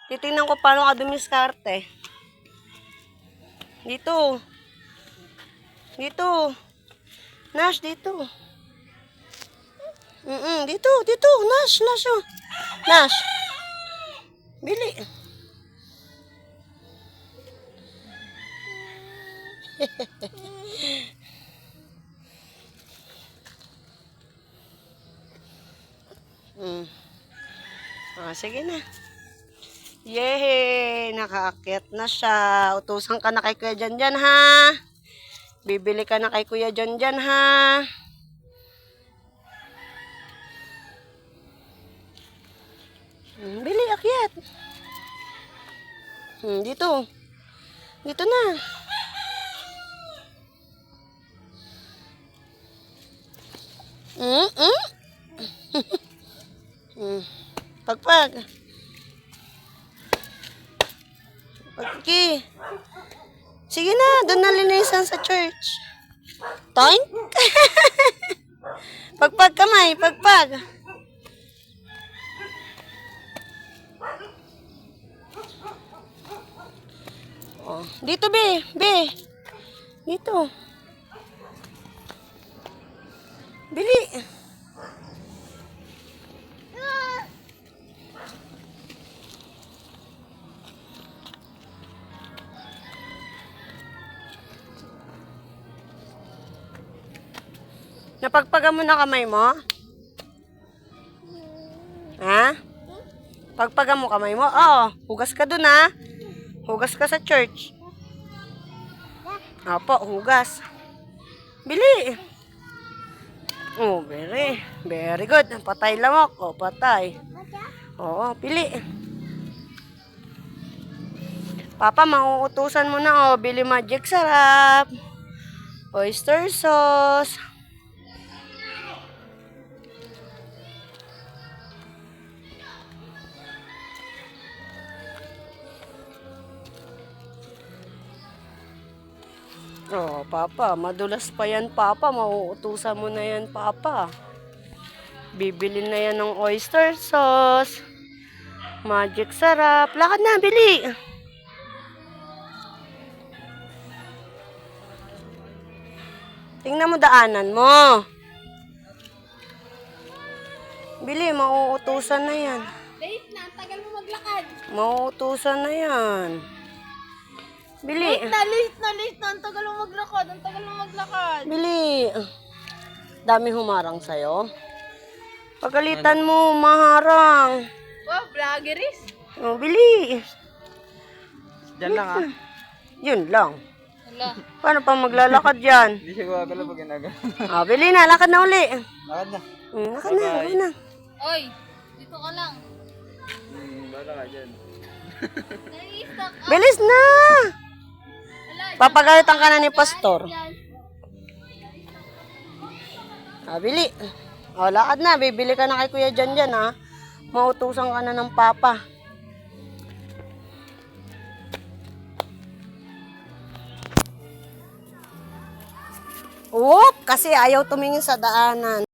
Titingnan ko paano ka dumiskarte. Dito. Dito. Nash, dito. Dito. Nash, oh. Nash. Bili. Sige na. Yehey! Nakaakyat na siya. Utusan ka na kay Kuya Janjan, ha? Bibili ka na kay Kuya Janjan, ha? Bili, akyat. Dito. Dito na. Pagpag. Pagki. Sige na, doon na linisan sa church. Toink. Pagpag kamay, pagpag. Oh, dito be. Dito. Bili. Napagpagan mo na kamay mo? Ha? Pagpagan mo kamay mo? Oo. Hugas ka dun, ha? Hugas ka sa church. Opo, hugas. Bili. Oh, very good. Patay lamok. Oh, patay. Oo, pili. Papa, mauutusan mo na, oh. Bili magic sarap. Oyster sauce. Oh, Papa, madulas pa yan, Papa. Mauutusan mo na yan, Papa. Bibili na yan ng oyster sauce. Magic sarap. Lakad na, bili. Tingnan mo daanan mo. Bili, mauutusan na yan. Late na, tagal mo maglakad. Mauutusan na yan. Bili. Late na, ang tagal mo maglakad. Bili. Dami humarang sa'yo. Pagalitan mo, maharang. Wow, vloggeries. Oh, bili. Diyan lang ah. Yun lang. Hala. Paano pa maglalakad yan? Hindi siya gumagalaw pag ginagawa. Bili na. Lakad na uli. Lakad na. Lakad na. Oy, dito ka lang. Bala ka dyan. Nai-stock up. Bilis na. Hala, Papagalitan ka na ni Pastor. yan. Bili. Lakad na. Bibili ka na kay Kuya Janjan, ha? Mautusan ka na ng Papa. Kasi ayaw tumingin sa daanan.